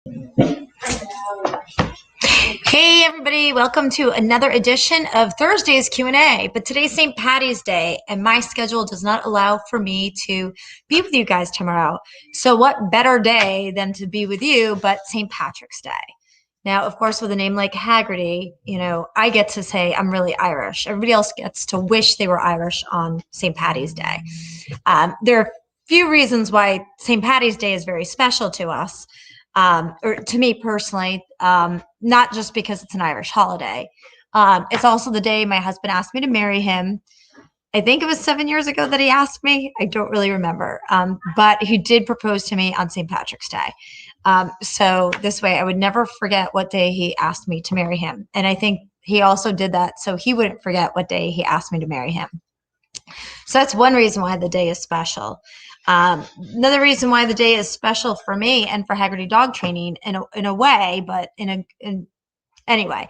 Hey everybody, welcome to another edition of Thursday's Q&A. But today's St. Patty's Day and my schedule does not allow for me to be with you guys tomorrow. So what better day than to be with you but St. Patrick's Day? Now, of course, with a name like Haggerty, I get to say I'm really Irish. Everybody else gets to wish they were Irish on St. Patty's Day. There are a few reasons why St. Patty's Day is very special to us. Or to me personally, not just because it's an Irish holiday. It's also the day my husband asked me to marry him. I think it was 7 years ago that he asked me. I don't really remember. But he did propose to me on St. Patrick's Day. So this way I would never forget what day he asked me to marry him. And I think he also did that so he wouldn't forget what day he asked me to marry him. So that's one reason why the day is special. Another reason why the day is special for me and for Haggerty Dog Training in a way, but anyway.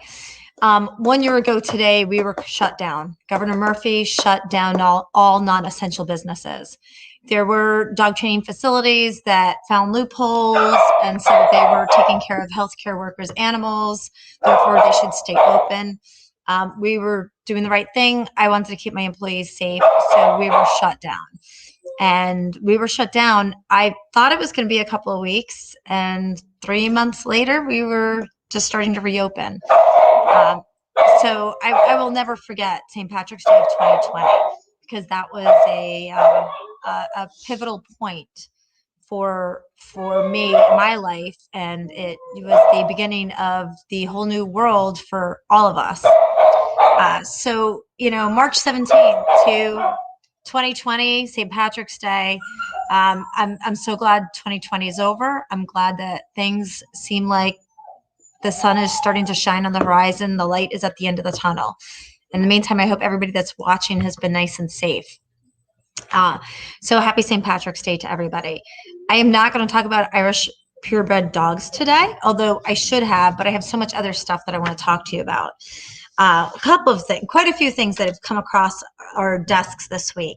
1 year ago today, we were shut down. Governor Murphy shut down all non-essential businesses. There were dog training facilities that found loopholes and said that they were taking care of healthcare workers' animals, therefore they should stay open. We were doing the right thing. I wanted to keep my employees safe, so we were shut down. And we were shut down. I thought it was going to be a couple of weeks, and 3 months later, we were just starting to reopen. So I will never forget St. Patrick's Day of 2020 because that was a pivotal point for me in my life, and it was the beginning of the whole new world for all of us. So March 17th to 2020, St. Patrick's Day. I'm so glad 2020 is over. I'm glad that things seem like the sun is starting to shine on the horizon. The light is at the end of the tunnel. In the meantime, I hope everybody that's watching has been nice and safe. So happy St. Patrick's Day to everybody. I am not going to talk about Irish purebred dogs today, although I should have, but I have so much other stuff that I want to talk to you about. A couple of things, quite a few things that have come across our desks this week.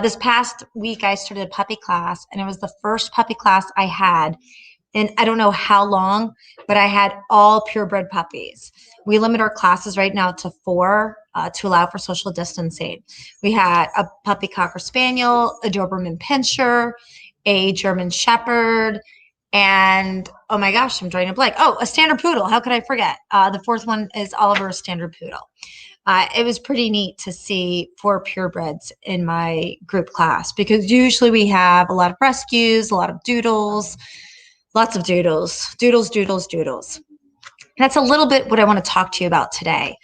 This past week, I started a puppy class, and it was the first puppy class I had in I don't know how long, but I had all purebred puppies. We limit our classes right now to 4 to allow for social distancing. We had a puppy Cocker Spaniel, a Doberman Pinscher, a German Shepherd, and oh my gosh, I'm drawing a blank. Oh, a Standard Poodle. How could I forget? The 4th one is Oliver, a Standard Poodle. It was pretty neat to see 4 purebreds in my group class because usually we have a lot of rescues, a lot of doodles, lots of doodles. That's a little bit what I want to talk to you about today.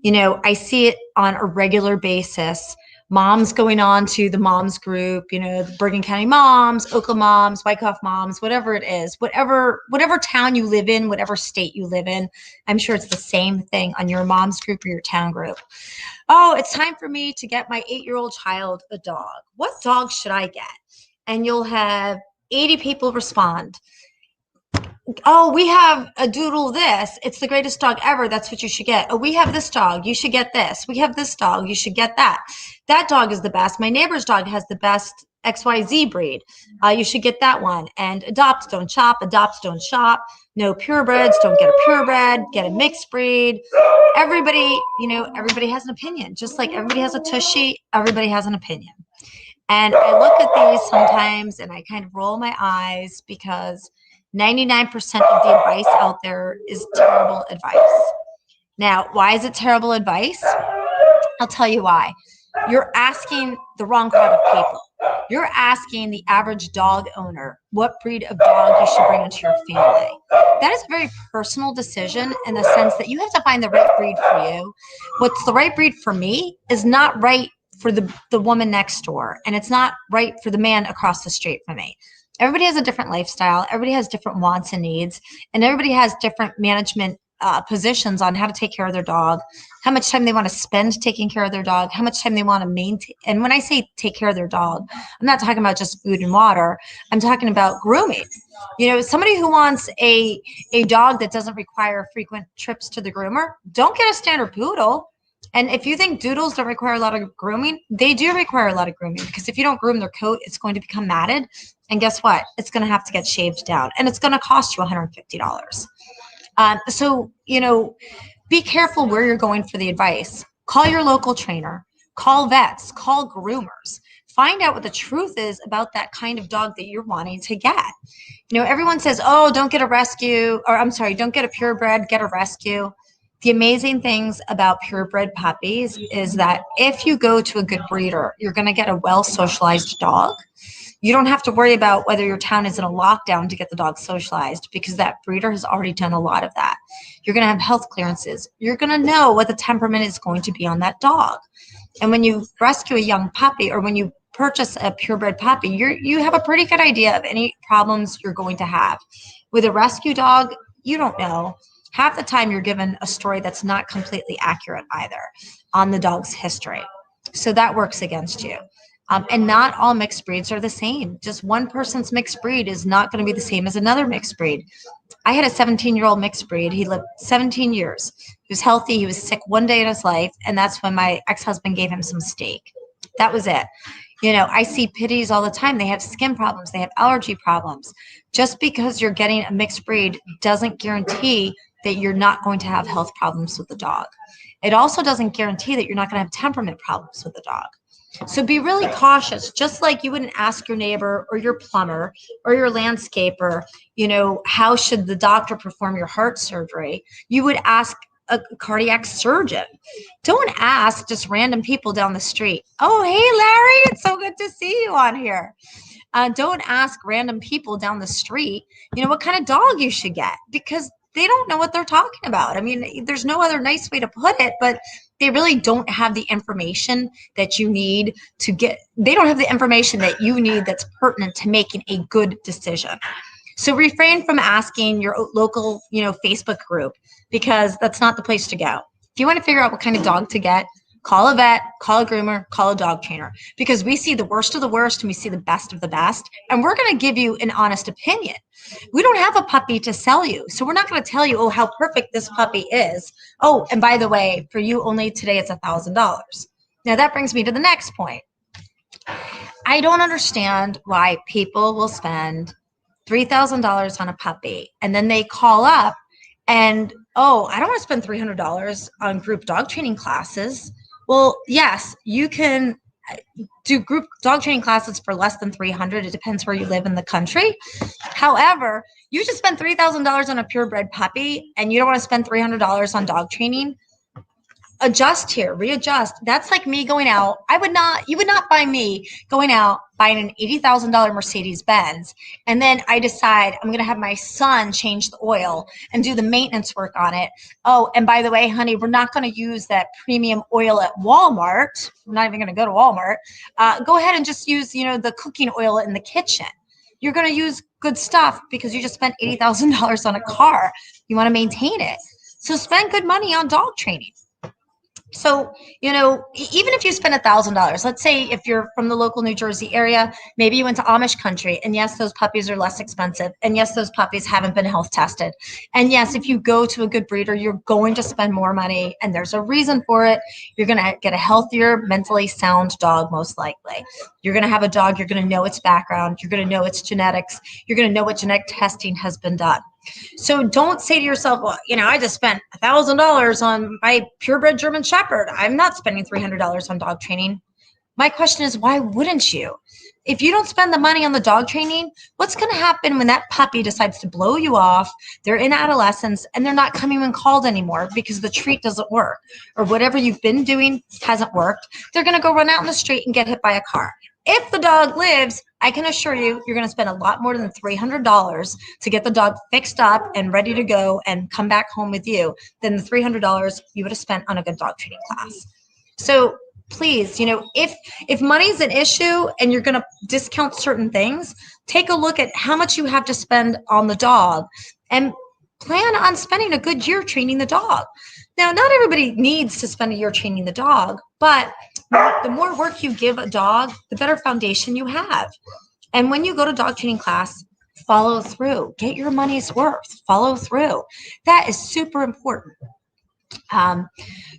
I see it on a regular basis. Moms going on to the moms group, the Bergen County moms, Oakland moms, Wyckoff moms, whatever it is, whatever town you live in, whatever state you live in, I'm sure it's the same thing on your mom's group or your town group. Oh, it's time for me to get my 8-year-old child a dog. What dog should I get? And you'll have 80 people respond. Oh, we have a doodle this. It's the greatest dog ever. That's what you should get. Oh, we have this dog. You should get this. We have this dog. You should get that. That dog is the best. My neighbor's dog has the best XYZ breed. You should get that one. And adopt, don't shop. Adopt, don't shop. No purebreds. Don't get a purebred. Get a mixed breed. Everybody, everybody has an opinion. Just like everybody has a tushy, everybody has an opinion. And I look at these sometimes and I kind of roll my eyes because 99% of the advice out there is terrible advice. Now, why is it terrible advice? I'll tell you why. You're asking the wrong crowd of people. You're asking the average dog owner what breed of dog you should bring into your family. That is a very personal decision in the sense that you have to find the right breed for you. What's the right breed for me is not right for the woman next door, and it's not right for the man across the street from me. Everybody has a different lifestyle. Everybody has different wants and needs, and everybody has different management positions on how to take care of their dog, how much time they want to spend taking care of their dog, how much time they want to maintain. And when I say take care of their dog, I'm not talking about just food and water. I'm talking about grooming. Somebody who wants a dog that doesn't require frequent trips to the groomer, don't get a Standard Poodle. And if you think doodles don't require a lot of grooming, they do require a lot of grooming because if you don't groom their coat, it's going to become matted. And guess what? It's going to have to get shaved down, and it's going to cost you $150. So, be careful where you're going for the advice. Call your local trainer, call vets, call groomers. Find out what the truth is about that kind of dog that you're wanting to get. Everyone says, oh, don't get a rescue, or I'm sorry, don't get a purebred, get a rescue. The amazing things about purebred puppies is that if you go to a good breeder, you're going to get a well-socialized dog. You don't have to worry about whether your town is in a lockdown to get the dog socialized, because that breeder has already done a lot of that. You're going to have health clearances. You're going to know what the temperament is going to be on that dog. And when you rescue a young puppy, or when you purchase a purebred puppy, you have a pretty good idea of any problems you're going to have. With a rescue dog, you don't know. Half the time you're given a story that's not completely accurate either on the dog's history. So that works against you. And not all mixed breeds are the same. Just one person's mixed breed is not going to be the same as another mixed breed. I had a 17-year-old mixed breed. He lived 17 years. He was healthy. He was sick one day in his life. And that's when my ex-husband gave him some steak. That was it. I see pitties all the time. They have skin problems. They have allergy problems. Just because you're getting a mixed breed doesn't guarantee that you're not going to have health problems with the dog. It also doesn't guarantee that you're not going to have temperament problems with the dog. So be really cautious, just like you wouldn't ask your neighbor or your plumber or your landscaper, how should the doctor perform your heart surgery? You would ask a cardiac surgeon. Don't ask just random people down the street. Oh, hey, Larry, it's so good to see you on here. Don't ask random people down the street, what kind of dog you should get, because they don't know what they're talking about. I mean, there's no other nice way to put it, but they really don't have the information that you need to get. They don't have the information that you need that's pertinent to making a good decision. So refrain from asking your local, Facebook group, because that's not the place to go. If you want to figure out what kind of dog to get, call a vet, call a groomer, call a dog trainer, because we see the worst of the worst and we see the best of the best. And we're going to give you an honest opinion. We don't have a puppy to sell you. So we're not going to tell you, oh, how perfect this puppy is. Oh, and by the way, for you only today, it's $1,000. Now that brings me to the next point. I don't understand why people will spend $3,000 on a puppy and then they call up and, oh, I don't want to spend $300 on group dog training classes. Well, yes, you can do group dog training classes for less than $300. It depends where you live in the country. However, you just spend $3,000 on a purebred puppy and you don't want to spend $300 on dog training. Adjust here, readjust. That's like me going out. You would not buy me going out, buying an $80,000 Mercedes Benz. And then I decide I'm going to have my son change the oil and do the maintenance work on it. Oh, and by the way, honey, we're not going to use that premium oil at Walmart. We're not even going to go to Walmart. Go ahead and just use, the cooking oil in the kitchen. You're going to use good stuff because you just spent $80,000 on a car. You want to maintain it. So spend good money on dog training. So, even if you spend $1,000, let's say if you're from the local New Jersey area, maybe you went to Amish country, and yes, those puppies are less expensive. And yes, those puppies haven't been health tested. And yes, if you go to a good breeder, you're going to spend more money, and there's a reason for it. You're going to get a healthier, mentally sound dog, most likely. You're going to have a dog, you're going to know its background, you're going to know its genetics, you're going to know what genetic testing has been done. So don't say to yourself, well, I just spent $1,000 on my purebred German Shepherd. I'm not spending $300 on dog training. My question is, why wouldn't you? If you don't spend the money on the dog training, what's going to happen when that puppy decides to blow you off? They're in adolescence and they're not coming when called anymore because the treat doesn't work, or whatever you've been doing hasn't worked. They're going to go run out in the street and get hit by a car. If the dog lives, I can assure you, you're going to spend a lot more than $300 to get the dog fixed up and ready to go and come back home with you than the $300 you would have spent on a good dog training class. So please, if money's an issue and you're going to discount certain things, take a look at how much you have to spend on the dog and plan on spending a good year training the dog. Now, not everybody needs to spend a year training the dog, but the more work you give a dog, the better foundation you have. And when you go to dog training class, follow through. Get your money's worth. Follow through. That is super important.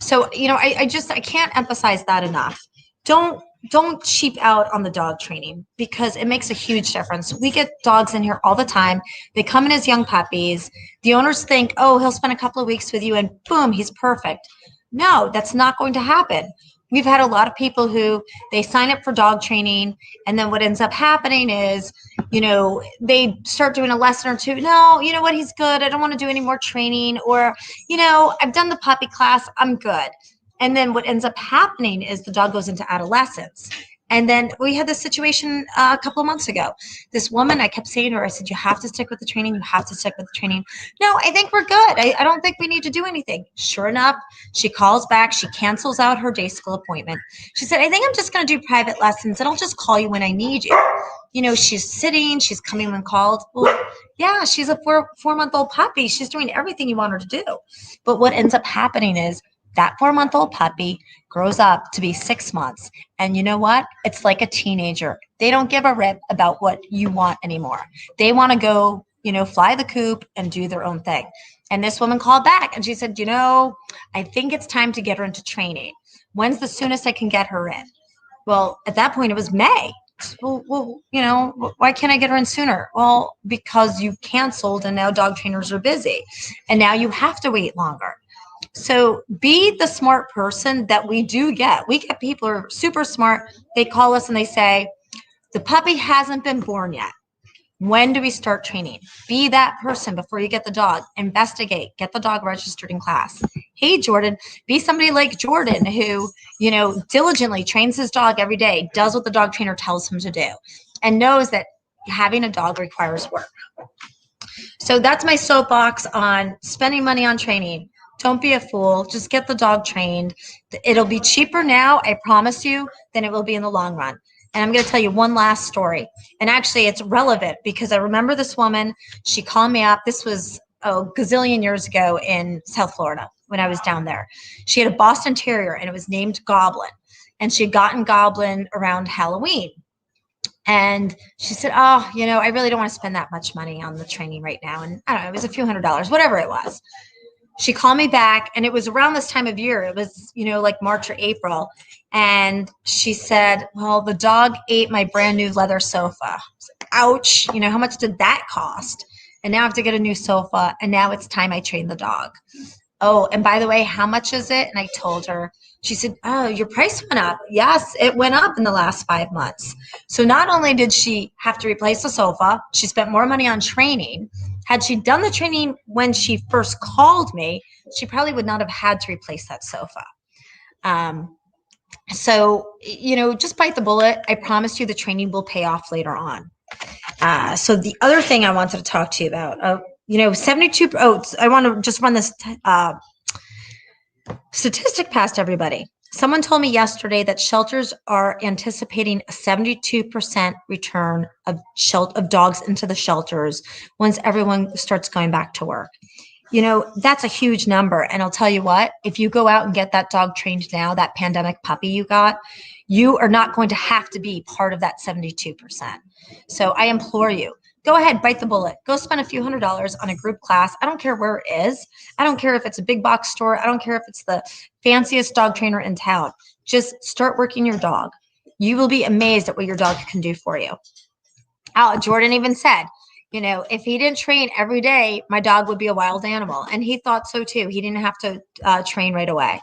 So, I can't emphasize that enough. Don't don't cheap out on the dog training because it makes a huge difference. We get dogs in here all the time. They come in as young puppies. The owners think, oh, he'll spend a couple of weeks with you and boom, he's perfect. No, that's not going to happen. We've had a lot of people who they sign up for dog training, and then what ends up happening is, they start doing a lesson or two. No, you know what? He's good. I don't want to do any more training. Or, I've done the puppy class. I'm good. And then what ends up happening is the dog goes into adolescence. And then we had this situation a couple of months ago. This woman, I kept saying to her, I said, you have to stick with the training. You have to stick with the training. No, I think we're good. I don't think we need to do anything. Sure enough, she calls back. She cancels out her day school appointment. She said, I think I'm just going to do private lessons and I'll just call you when I need you. She's sitting, she's coming when called. Well, yeah, she's a 4-month-old puppy. She's doing everything you want her to do. But what ends up happening is that 4-month-old puppy grows up to be 6 months. And you know what? It's like a teenager. They don't give a rip about what you want anymore. They want to go, fly the coop and do their own thing. And this woman called back and she said, I think it's time to get her into training. When's the soonest I can get her in? Well, at that point, it was May. Well, why can't I get her in sooner? Well, because you canceled and now dog trainers are busy. And now you have to wait longer. So be the smart person that we do get. We get people who are super smart. They call us and they say, the puppy hasn't been born yet. When do we start training? Be that person before you get the dog. Investigate. Get the dog registered in class. Hey, Jordan, be somebody like Jordan who, diligently trains his dog every day, does what the dog trainer tells him to do, and knows that having a dog requires work. So that's my soapbox on spending money on training. Don't be a fool. Just get the dog trained. It'll be cheaper now, I promise you, than it will be in the long run. And I'm going to tell you one last story. And actually, it's relevant because I remember this woman. She called me up. This was a gazillion years ago in South Florida when I was down there. She had a Boston Terrier, and it was named Goblin. And she had gotten Goblin around Halloween. And she said, oh, I really don't want to spend that much money on the training right now. And I don't know, it was a few $100s, whatever it was. She called me back, and it was around this time of year. It was, like March or April. And she said, well, the dog ate my brand new leather sofa. I was like, ouch. How much did that cost? And now I have to get a new sofa. And now it's time I train the dog. Oh, and by the way, how much is it? And I told her. She said, oh, your price went up. Yes, it went up in the last 5 months. So not only did she have to replace the sofa, she spent more money on training. Had she done the training when she first called me, she probably would not have had to replace that sofa. So, just bite the bullet. I promise you the training will pay off later on. So the other thing I wanted to talk to you about, 72, I want to just run this statistic past everybody. Someone told me yesterday that shelters are anticipating a 72% return of dogs into the shelters once everyone starts going back to work. That's a huge number. And I'll tell you what, if you go out and get that dog trained now, that pandemic puppy you got, you are not going to have to be part of that 72%. So I implore you, go ahead, bite the bullet. Go spend a few $100s on a group class. I don't care where it is. I don't care if it's a big box store. I don't care if it's the fanciest dog trainer in town. Just start working your dog. You will be amazed at what your dog can do for you. Jordan even said, if he didn't train every day, my dog would be a wild animal. And he thought so too. He didn't have to train right away.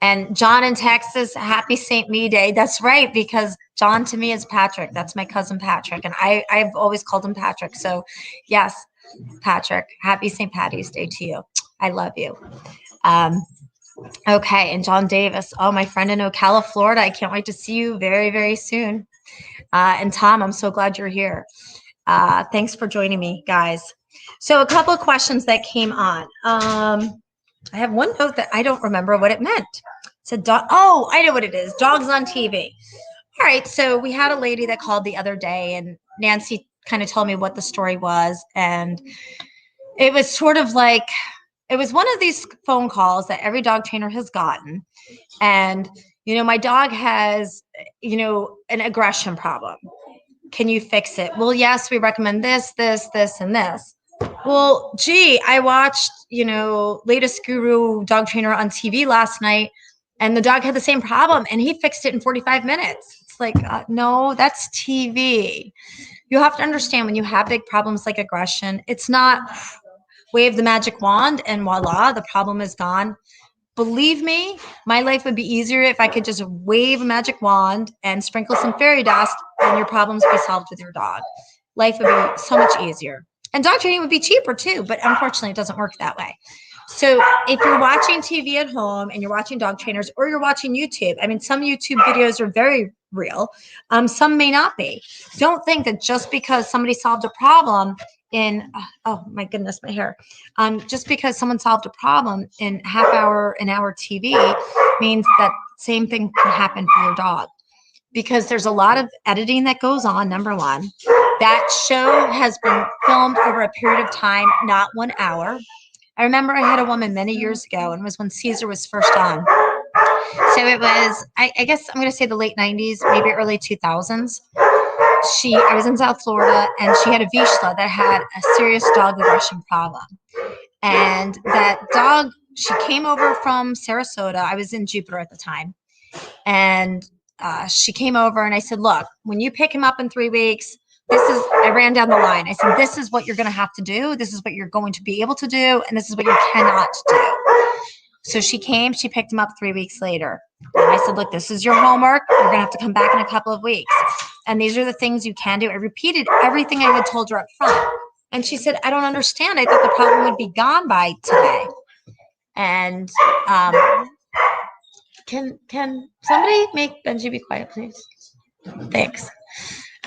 And John in Texas, happy St. Me Day. That's right, because John to me is Patrick. That's my cousin Patrick. And I've always called him Patrick. So yes, Patrick, happy St. Patty's Day to you. I love you. Okay. And John Davis, my friend in Ocala, Florida. I can't wait to see you very, very soon. And Tom, I'm so glad you're here. Thanks for joining me, guys. So a couple of questions that came on. I have one note that I don't remember what it meant. It said, I know what it is. Dogs on TV. All right. So we had a lady that called the other day, and Nancy kind of told me what the story was. And it was sort of like, it was one of these phone calls that every dog trainer has gotten. And, my dog has, an aggression problem. Can you fix it? Well, yes, we recommend this, this, this, and this. Well, gee, I watched, latest guru dog trainer on TV last night. And the dog had the same problem and he fixed it in 45 minutes. It's like, no, that's TV. You have to understand when you have big problems like aggression, it's not wave the magic wand and voila, the problem is gone. Believe me, my life would be easier if I could just wave a magic wand and sprinkle some fairy dust and your problems be solved with your dog. Life would be so much easier. And dog training would be cheaper too, but unfortunately it doesn't work that way. So if you're watching TV at home and you're watching dog trainers or you're watching YouTube, I mean, some YouTube videos are very real. Some may not be. Don't think that just because somebody solved a problem in, oh my goodness, my hair. Just because someone solved a problem in half hour, an hour TV means that same thing can happen for your dog. Because there's a lot of editing that goes on, number one. That show has been filmed over a period of time, not 1 hour. I remember I had a woman many years ago, and it was when Caesar was first on. So it was, I guess I'm going to say the late 90s, maybe early 2000s. I was in South Florida, and she had a Vizsla that had a serious dog aggression problem. And that dog, she came over from Sarasota. I was in Jupiter at the time. And she came over and I said, look, when you pick him up in 3 weeks, I ran down the line. I said, this is what you're going to have to do. This is what you're going to be able to do. And this is what you cannot do. So she came, she picked him up 3 weeks later. And I said, look, this is your homework. You're going to have to come back in a couple of weeks. And these are the things you can do. I repeated everything I had told her up front. And she said, I don't understand. I thought the problem would be gone by today. And can somebody make Benji be quiet, please? Thanks.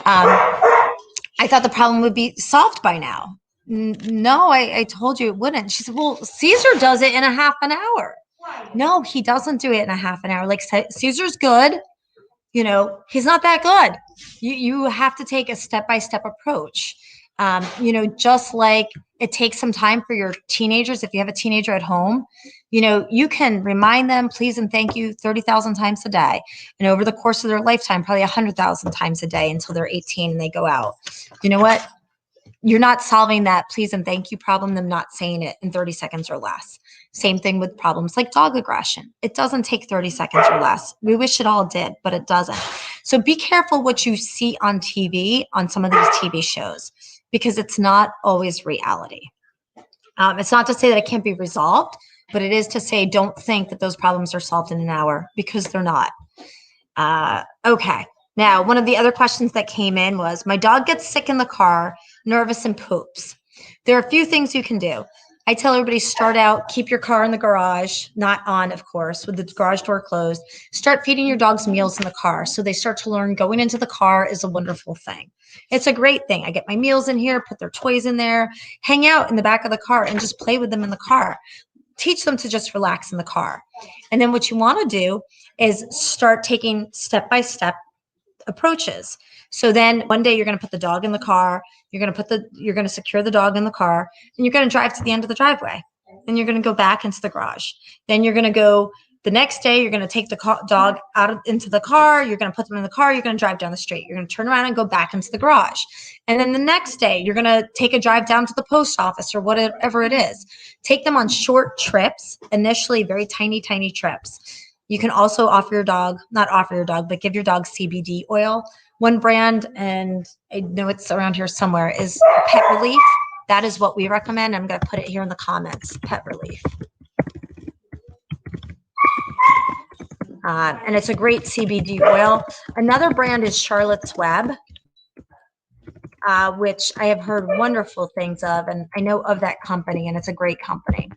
I thought the problem would be solved by now. No, I told you it wouldn't. She said, well, Caesar does it in a half an hour. No, he doesn't do it in a half an hour. Like Caesar's good. You know, he's not that good. You have to take a step-by-step approach. Just like it takes some time for your teenagers. If you have a teenager at home, you can remind them, please and thank you 30,000 times a day. And over the course of their lifetime, probably 100,000 times a day until they're 18 and they go out. You know what? You're not solving that please and thank you problem, them not saying it in 30 seconds or less. Same thing with problems like dog aggression. It doesn't take 30 seconds or less. We wish it all did, but it doesn't. So be careful what you see on TV, on some of these TV shows, because it's not always reality. It's not to say that it can't be resolved, but it is to say don't think that those problems are solved in an hour, because they're not. Okay. Now, one of the other questions that came in was, my dog gets sick in the car, nervous and poops. There are a few things you can do. I tell everybody, start out, keep your car in the garage, not on, of course, with the garage door closed. Start feeding your dogs meals in the car so they start to learn going into the car is a wonderful thing. It's a great thing. I get my meals in here, put their toys in there, hang out in the back of the car and just play with them in the car. Teach them to just relax in the car. And then what you want to do is start taking step-by-step approaches. So then one day you're going to put the dog in the car, you're going to secure the dog in the car, and you're going to drive to the end of the driveway. Then you're going to go back into the garage. Then you're going to go the next day, you're going to take the dog into the car, you're going to put them in the car, you're going to drive down the street. You're going to turn around and go back into the garage. And then the next day, you're going to take a drive down to the post office or whatever it is. Take them on short trips, initially very tiny, tiny trips. You can also not offer your dog, but give your dog CBD oil. One brand, and I know it's around here somewhere, is Pet Relief. That is what we recommend. I'm going to put it here in the comments, Pet Relief. And it's a great CBD oil. Another brand is Charlotte's Web, which I have heard wonderful things of, and I know of that company, and it's a great company.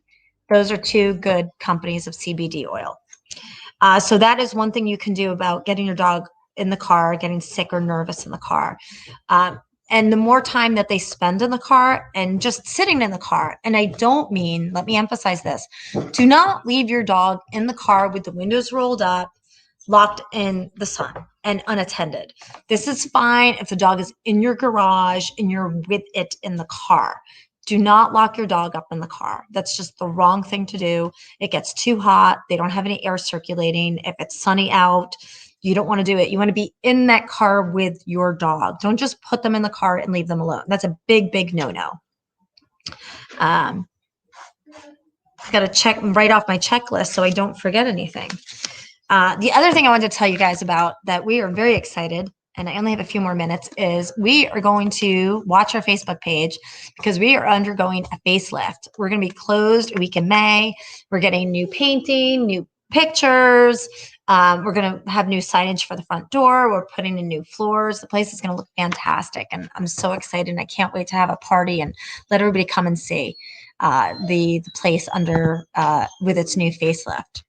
Those are two good companies of CBD oil. So that is one thing you can do about getting your dog in the car, getting sick or nervous in the car. And the more time that they spend in the car and just sitting in the car, and I don't mean, let me emphasize this, do not leave your dog in the car with the windows rolled up, locked in the sun and unattended. This is fine if the dog is in your garage and you're with it in the car. Do not lock your dog up in the car. That's just the wrong thing to do. It gets too hot. They don't have any air circulating. If it's sunny out, you don't want to do it. You want to be in that car with your dog. Don't just put them in the car and leave them alone. That's a big, big no-no. Got to check right off my checklist so I don't forget anything. The other thing I wanted to tell you guys about that we are very excited, and I only have a few more minutes, is we are going to watch our Facebook page because we are undergoing a facelift. We're going to be closed a week in May. We're getting new painting, new pictures. We're going to have new signage for the front door. We're putting in new floors. The place is going to look fantastic. And I'm so excited. And I can't wait to have a party and let everybody come and see the place under with its new facelift.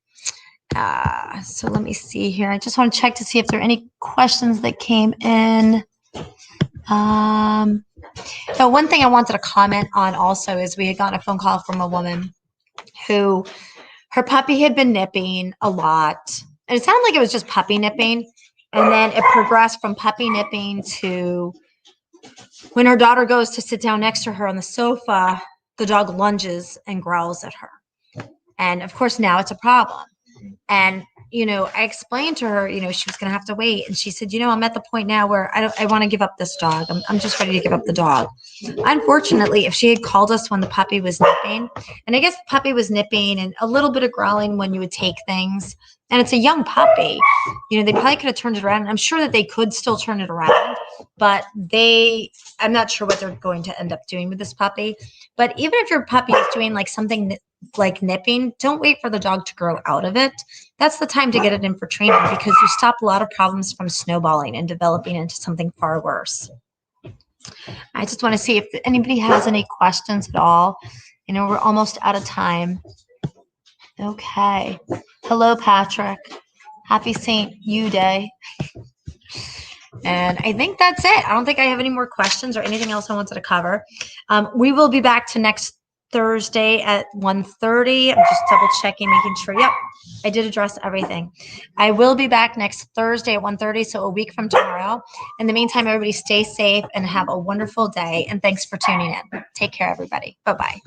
So let me see here. I just want to check to see if there are any questions that came in. So one thing I wanted to comment on also is we had gotten a phone call from a woman who her puppy had been nipping a lot. And it sounded like it was just puppy nipping. And then it progressed from puppy nipping to when her daughter goes to sit down next to her on the sofa, the dog lunges and growls at her. And of course, now it's a problem. And, I explained to her, she was going to have to wait. And she said, I'm at the point now where I want to give up this dog. I'm just ready to give up the dog. Unfortunately, if she had called us when the puppy was nipping, and I guess the puppy was nipping and a little bit of growling when you would take things, and it's a young puppy, they probably could have turned it around. And I'm sure that they could still turn it around, but I'm not sure what they're going to end up doing with this puppy. But even if your puppy is doing like something like nipping, don't wait for the dog to grow out of it. That's the time to get it in for training because you stop a lot of problems from snowballing and developing into something far worse. I just want to see if anybody has any questions at all. We're almost out of time. Okay. Hello, Patrick. Happy St. You Day. And I think that's it. I don't think I have any more questions or anything else I wanted to cover. We will be back to next Thursday at 1:30. I'm just double checking, making sure. Yep, I did address everything. I will be back next Thursday at 1:30, so a week from tomorrow. In the meantime, everybody stay safe and have a wonderful day. And thanks for tuning in. Take care, everybody. Bye-bye.